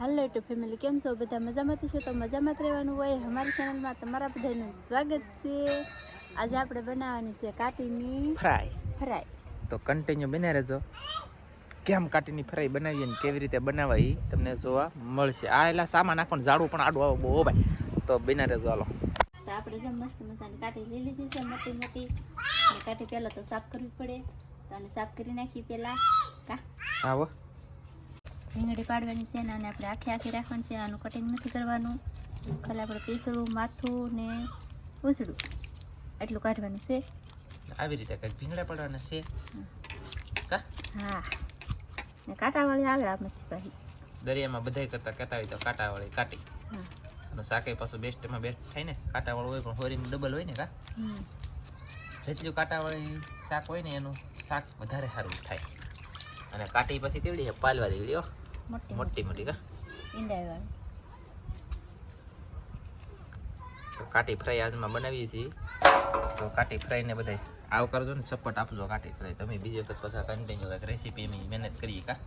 હાલો two family, કેમ છો બધા? મજામાં છો તો મજામાં જ રહેવાનું હોય. અમારી ચેનલમાં તમારા બધાનું સ્વાગત છે. આજે આપણે બનાવવાની છે કાટીની ફ્રાય. તો કન્ટિન્યુ બને રહેજો. કેમ કાટીની ફ્રાય બનાવીએ ને કેવી રીતે બનાવાય એ તમને જોવા મળશે. આ એલા સામાન નાખવાનું ઝાડું પણ આડું આવે બહુ ભાઈ, તો બને રહેજો. હાલો, તો આપણે જે મસ્ત મસાની કાટી લઈ લીધી છે, મોટી મોટી. કાટી પહેલાં તો સાફ કરવી પડે, તો આને સાફ કરી નાખી પહેલાં. આવો રીંગણી પાડવાની છે ને, આપણે આખી રાખવાની છે. આનું કટિંગ નથી કરવાનું, ખાલી આપણે પીસળું, માથું ને ઉસળું એટલું કાઢવાનું છે. આવી રીતે કંઈક ભીંગડા પાડવાના છે. હા, ને કાંટાવાળી આવે આમાંથી પાછી. દરિયામાં બધાય કરતા કહેતા હોય તો કાંટાવાળી કાટી. અને શાકે પાછું બેસ્ટમાં બેસ્ટ થાય ને. કાંટાવાળું હોય પણ હોરીનું ડબલ હોય ને. જેટલું કાંટાવાળી શાક હોય ને એનું શાક વધારે સારું થાય. અને કાટી પછી કેવડી છે? પાલવા દેવડી હો, મોટી મોટી ઈંડાવાળી. તો કાટી ફ્રાય આજમાં બનાવીએ છીએ. તો કાટી ફ્રાયને બધા આવ કરજો ને, સપોર્ટ આપજો. કાટી ફ્રાય તમે બીજી વખત પાછા કન્ટિન્યુ રેસીપી એની મહેનત કરીએ કા.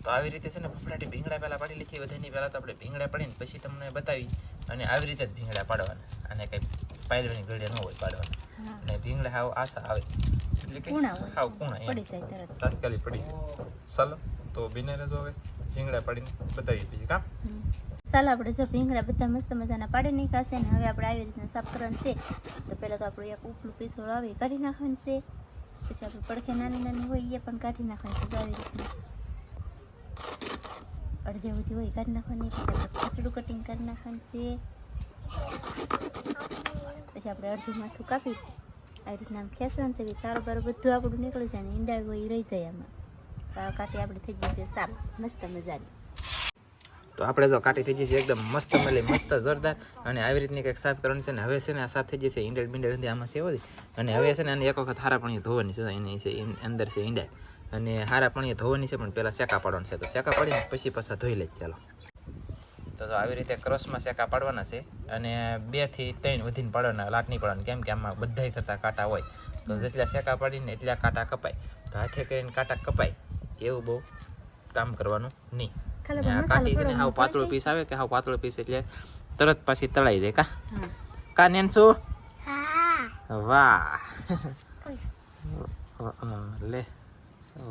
તો આવી રીતે છે ને ફફડાટી ભીંગડા પહેલાં પાડી લીધી. બધાની પહેલાં તો આપણે ભીંગડા પાડીને પછી તમને બતાવી. અને આવી રીતે જ ભીંગડા પાડવાના. અને કંઈ પાયલવાની ગળે ન હોય પાડવાના. અને ભીંગડા હાવ આશા આવે એટલે કે હાવ પૂણા તાત્કાલિક પડી જાય. ચાલો તો બિને રહેજો. હવે ભીંગડા પાડીને બતાવીએ બીજી કામ. ચાલો, આપણે જો ભીંગડા બધા મસ્ત મજાના પાડી નાખ્યા છે ને. હવે આપણે આવી રીતના સાફ કરવાનું છે. તો પહેલાં તો આપણે એક ઉપલું પીસોળ આવે કાઢી નાખવાનું છે. પછી આપણે પડખે નાની નાની હોય એ પણ કાઢી નાખવાની છે. આવી રીતના અડધે ઉધી હોય કાઢી નાખવાની. પછી આપણે પીસડું કટિંગ કરી નાખવાનું છે. પછી આપણે અડધું માથું કાપી આવી રીતના આમ ખેંચવાનું છે. સારું બારું બધું આપણું નીકળી જાય ને ઈંડા હોય એ રહી જાય આમાં. કાટી આપણી થઈ જશે સારું મસ્ત મજાની. તો આપણે તો કાટી થઈ જશે એકદમ મસ્ત મળી, મસ્ત જોરદાર. અને આવી રીતની કંઈક સાફ કરવાની છે ને. હવે છે ને આ સાફ થઈ જશે. ઈંડળ બીંડળ આમાં સેવો દે. અને હવે છે ને આને એક વખત હારા પાણીએ ધોવાની છે. એની છે અંદર છે ઈંડા. અને હારા પાણીએ ધોવાની છે, પણ પહેલાં શેકા પાડવાનું છે. તો શેકા પાડીને પછી પાછા ધોઈ લે. ચાલો, તો આવી રીતે ક્રોસમાં શેકા પાડવાના છે. અને 2 થી 3 વધીને પાડવાના, લાટ નહીં પાડવાની. કેમ કે આમાં બધાય કરતા કાંટા હોય. તો જેટલા શેકા પાડીને એટલા કાંટા કપાય. તો હાથે કરીને કાંટા કપાય એવું બહુ કામ કરવાનું નહીં. આ કાટી છે ને હાવ પાતળું પીસ આવે કે હાવ પાતળું પીસ એટલે તરત પાછી તળાઈ જાય. કા નેન્સુ? વાહ લે,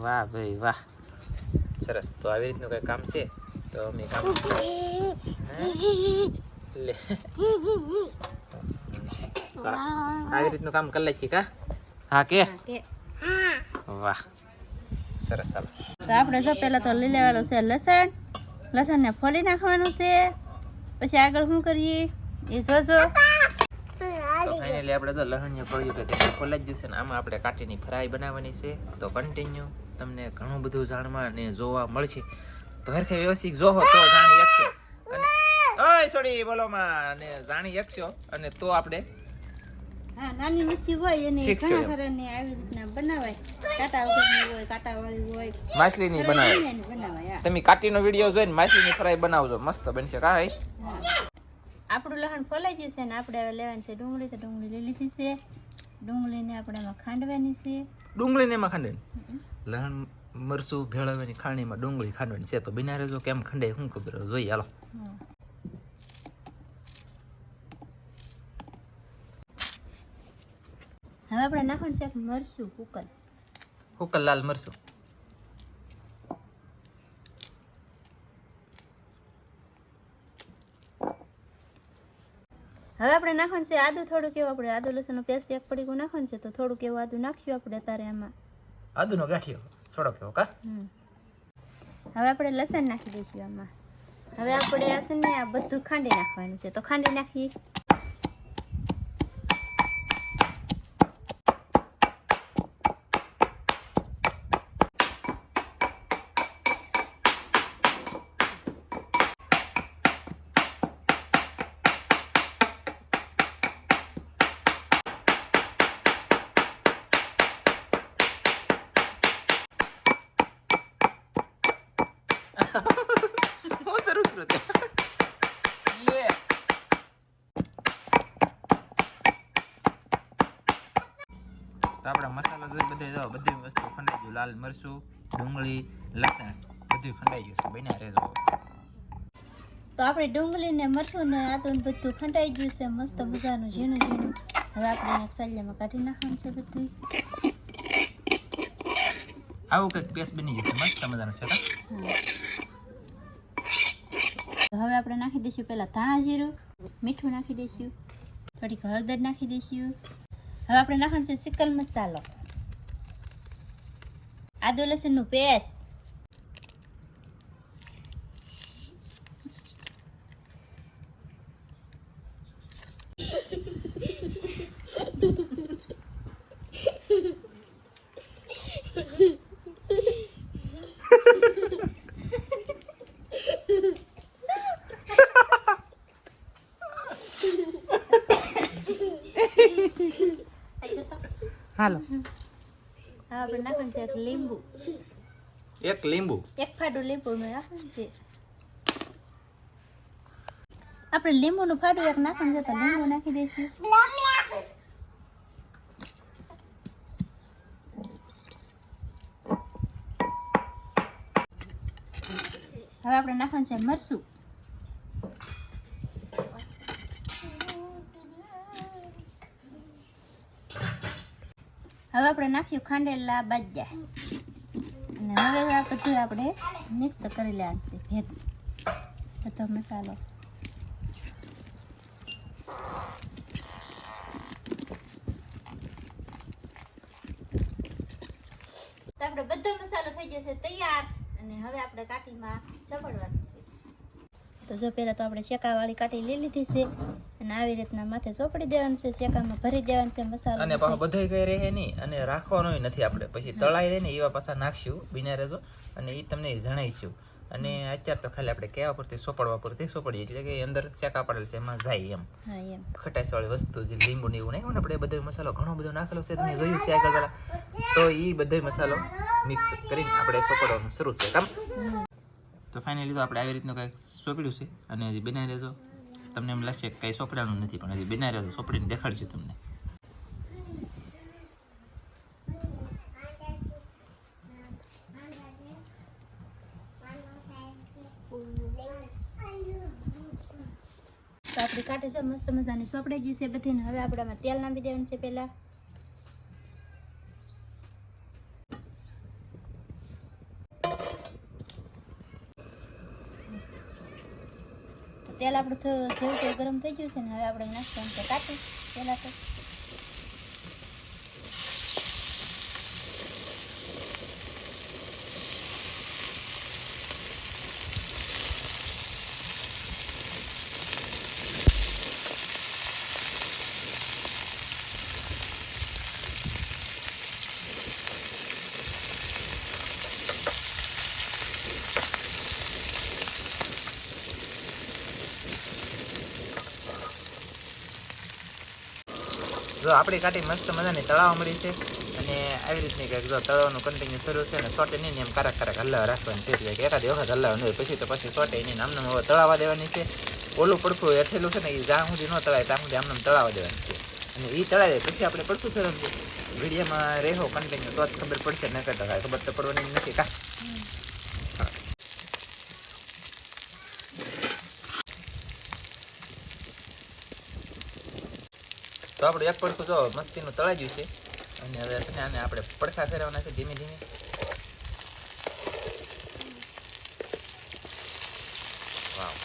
વાહ ભાઈ વાહ, સરસ. તો આવી રીતનું કંઈ કામ છે. તો અમે કામ લે આવી રીતનું કામ કરી લઈએ કા. હા કે વાહ, સરસ. ચાલો, તો આપણે જો પહેલાં તો લઈ લેવાનું છે લસણ. લસણને ફોલી નાખવાનું છે. પછી આગળ શું કરીએ એ જોજો. તો ફાઇનલી આપણે તો લસણને ફોલ્યું કે કેટલું ફોલાઈ જ જશે ને. આમાં આપણે કાટીની ફ્રાય બનાવવાની છે. તો કન્ટિન્યુ તમને ઘણું બધું જાણવા અને જોવા મળશે. તો હરખે વ્યવસ્થિત જોવો તો જાણી શકશો. અને ઓય સોડી બોલો માં અને જાણી શકશો. અને તો આપણે નાની મચ્છી હોય એને ઘણા ઘરાને આવી રીતના બનાવાય. કાંટા વગરની હોય, કાંટાવાળી હોય, માછલીની બનાવાય. તમે કાટીનો વિડીયો જોઈને માછલીની ફ્રાય બનાવજો, મસ્ત બનશે. કા આપણું લસણ ફોલાઈ જશે ને. આપણે હવે લેવાની છે ડુંગળી. તો ડુંગળી લઈ લીધી છે. ડુંગળીને આપણે એમાં ખાંડવાની છે. ડુંગળીને એમાં ખાંડવાની, લસણ મરચું ભેળવવાની ખાણીમાં ડુંગળી ખાંડવાની છે. તો બિના રહેજો. કેમ ખંડે શું ખબર જોઈએ. હાલો, હવે આપણે નાખવાનું છે મરચું, હુકલ લાલ મરચું. હવે આપણે નાખવાનું છે આદુ. થોડુંક એવું આપણે આદુ લસણનો પેસ્ટ એક પડીકું નાખવાનું છે. તો થોડુંક એવું આદુ નાખ્યું આપણે અત્યારે આમાં. આદુનો ગાંઠિયો થોડો કેવો કા. હવે આપણે લસણ નાખી દઈશું આમાં. હવે આપણે આ છે ને આ બધું ખાંડી નાખવાનું છે. તો ખાંડી નાખીએ. આપણા મસાલા જોઈ બધે જાઓ, બધી વસ્તુ ખંડાઈ ગયું. લાલ મરચું, ડુંગળી લસણ બધું ખંડાઈ ગયું છે. બન્યા રહેજો. તો આપણે ડુંગળી ને મરચું ને આદુ ને બધું ખંડાઈ ગયું છે મસ્ત મજાનું ઝીણું ઝીણું. હવે આપણે એક સાલિયામાં કાઢી નાખવાનું છે બધું. આવું કંઈક પેસ્ટ બની જશે મસ્ત મજાનું છે. હવે આપણે નાખી દઈશું પહેલા ધાણા જીરું, મીઠું નાખી દઈશું, થોડીક હળદર નાખી દઈશું. હવે આપણે નાખવાનું છે સિકલ મસાલો, આદુ લસણનું પેસ્ટ, હાલો. હવે આપણે નાખવાનું છે એક લીંબુ, એક લીંબુ, એક ફાડું લીંબુ નાખવાનું છે. આપણે લીંબુનું ફાડું એક નાખવાનું છે તો લીંબુ નાખી દઈશું. હવે આપણે નાખવાનું છે મરચું, હવે આપણે નાખ્યું ખાંડેલા બાજ્યા અને હવે આ બધું આપણે મિક્સ કરી લેવાનું છે ભેગું બધો મસાલો. તો આપણે બધો મસાલો થઈ ગયો છે તૈયાર અને હવે આપણે કાઠીમાં ચોપડવાનું છે. તો જો પહેલાં તો આપણે શેકાવાળી કાઠી લઈ લીધી છે અને આવી રીતના માથે ચોપડી દેવાનું છે, શેકામાં ભરી દેવાનું છે મસાલો. અને પાછો બધાય કઈ રહે નહીં અને રાખવાનો નથી. આપણે પછી તળાઈ દે ને એવા પાછા નાખશું બિના રેજો અને એ તમને જણાવીશું. અને અત્યારે તો ખાલી આપણે કેવા પૂરતી સોપડવા પૂરતી સોપડીએ એટલે કે અંદર શેકા પડેલ છે એમાં જાય એમ. હા એમ ખટાશ વાળી વસ્તુ જે લીંબુ ને એવું નાખ્યું ને આપણે બધો મસાલો ઘણો બધો નાખેલો છે તમે જોયું છે આગળ પેલા. તો એ બધો મસાલો મિક્સ કરીને આપણે સોપડવાનું શરૂ છે કામ. તો ફાઇનલી તો આપણે આવી રીતનું કંઈક સોંપડ્યું છે અને હજી બિના રેજો. તમને એમ લાગશે કે કંઈ સોપડાનું નથી પણ હજી બિના રેજો સોપડીને દેખાડશું તમને. તો આપણી કાઠી છે મસ્ત મજાની સોપડાઈ ગઈ છે બધી ને હવે આપણે આમાં તેલ નાખી દેવાનું છે પહેલા. તેલ આપણું જેવું તેવું ગરમ થઈ ગયું છે ને હવે આપણે નાખવાનું છે કાઠી પહેલા તો. જો આપણી કાઠી મસ્ત મજાની તળાવવા મળી છે અને આવી રીતની કંઈક જો તળવાનું કન્ટિન્યુ શરૂ છે ને સોટે નહીં એમ કારક હલાવા રાખવાની છે. એટલે એકાદ વખત હલાવવાનું હોય પછી તો પછી સોટે નહીં આમને હવે તળાવવા દેવાની છે. ઓલું પડખું હેઠેલું છે ને એ જ્યાં સુધી ન તળાય ત્યાં સુધી આમને તળાવવા દેવાની છે અને એ તળાય જાય પછી આપણે પડખું ફેરવવાનું છે. વિડીયોમાં રહેવો કન્ટિન્યુ તો જ ખબર પડશે ન કરતા ખબર તો પડવાની નથી કા. તો આપણે એક પડખું જો મસ્તીનું તળાઈ ગયું છે અને હવે છે ને આને આપણે પડખા ફેરવવાના છે ધીમે ધીમે. વાવ.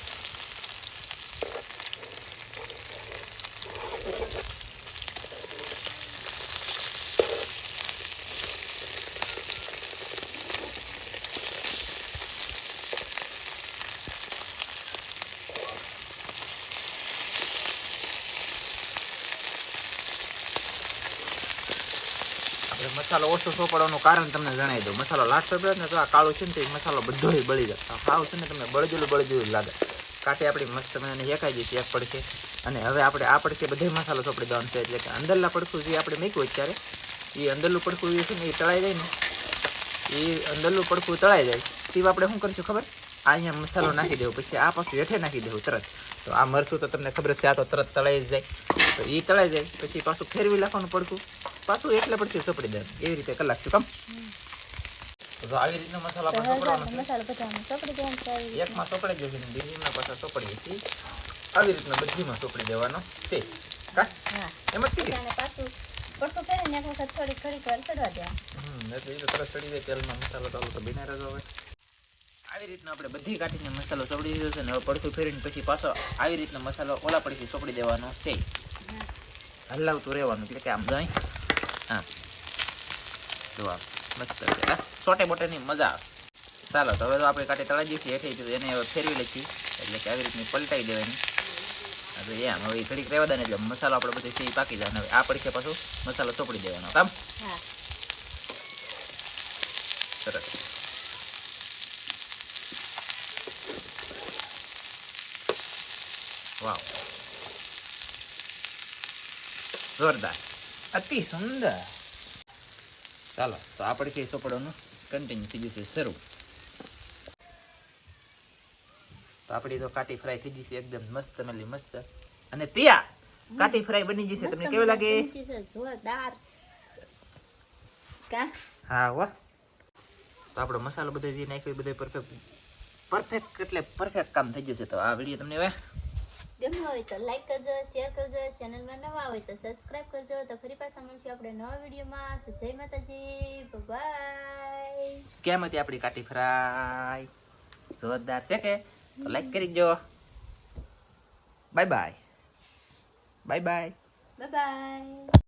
મસાલો ઓછો સોપડવાનું કારણ તમને જણાવી દઉં. મસાલો લાટ સોપડે ને તો આ કાળું છે ને તો એ મસાલો બધો બળી જાય. સાવ છે ને તમને બળજેલું લાગે. કાંઠે આપણી મસ્ત મને શેકાઈ ગઈ છે એક પડખે અને હવે આપણે આ પડખે બધે મસાલો સોપડી દેવાનો છે. એટલે કે અંદરના પડખું જે આપણે મૂક્યું અત્યારે એ અંદરનું પડખું જે છે ને એ તળાઈ જાય ને એ અંદરનું પડખું તળાઈ જાય તે આપણે શું કરીશું ખબર? આ અહીંયા મસાલો નાખી દેવું પછી આ પાછું હેઠે નાખી દેવું તરત. તો આ મરચું તો તમને ખબર છે આ તો તરત તળાઈ જ જાય. તો એ તળાઈ જાય પછી પાછું ફેરવી નાખવાનું પડખું પાછું એટલે પડખું સોપડી દેવાનું. એવી રીતે કલાક શું કામ. તો આવી રીતનો મસાલો તો આપણે હળદર ચોપડવાનો ને મસાલો બધામાં ચોપડી દેવાનું છે આવી રીતે. એકમાં ચોપડી જશે ને બીજીમાં પાછા ચોપડીએ છીએ આવી રીતના બધીમાં ચોપડી દેવાનો છે કા હા એમ જ કીધી અને પાછું પડતું ફેરીને એક વખત થોડીક ઘડીક વાર ચડવા દેવાનું. એટલે એ તો તરત સડી જાય તેલમાં મસાલો ચાલુ તો બિના રહેતો હવે આવી રીતના આપણે બધી કાઢીને મસાલો ચોપડી દીધો છે ને હવે પડતું ફેરીને પછી પાછો આવી રીતના મસાલો ઓલા પડથી ચોપડી દેવાનો છે હલાવતું રહેવાનું એટલે કે આમ જાય આમ જો આમ મસ્ત છે સોટે બોટેની મજા આવે ચાલો તો હવે તો આપણે કાંટે તળાજી છીએ હેઠે એને હવે ફેરવી લખી એટલે કે આવી રીતની પલટાઈ દેવાની હવે એમ હવે એ ઘડીક રહેવા દે ને એટલે મસાલો આપણે બધો છે એ પાકી જાય હવે આ પડખે પાછું મસાલો ચોપડી દેવાનો કામ હા સરસ વાવ જોરદાર અતિ સુંદર ચાલો તો આ પડખે ચોપડવાનું કન્ટિન્યુ થઈ જશે શરૂ તો આપણી તો કાટી ફ્રાય થઈ જશે એકદમ મસ્ત મેલી મસ્ત અને પિયા કાટી ફ્રાય બની જશે તમને કેવું લાગે જોરદાર કા હા વાહ તો આપણો મસાલો બધો જે નાખ્યો બધો પરફેક્ટ એટલે પરફેક્ટ કામ થઈ જશે તો આ વિડીયો તમને હવે ગમ્યું હોય તો લાઈક કરજો શેર કરજો ચેનલમાં નવા હોય તો સબસ્ક્રાઇબ કરજો તો ફરી પાછા મળશું આપણે નવા વિડીયોમાં તો જય માતાજી બાય કેમ હતી આપણી કાટી ફ્રાય જોરદાર છે કે તો લાઈક કરી દો bye bye bye bye bye bye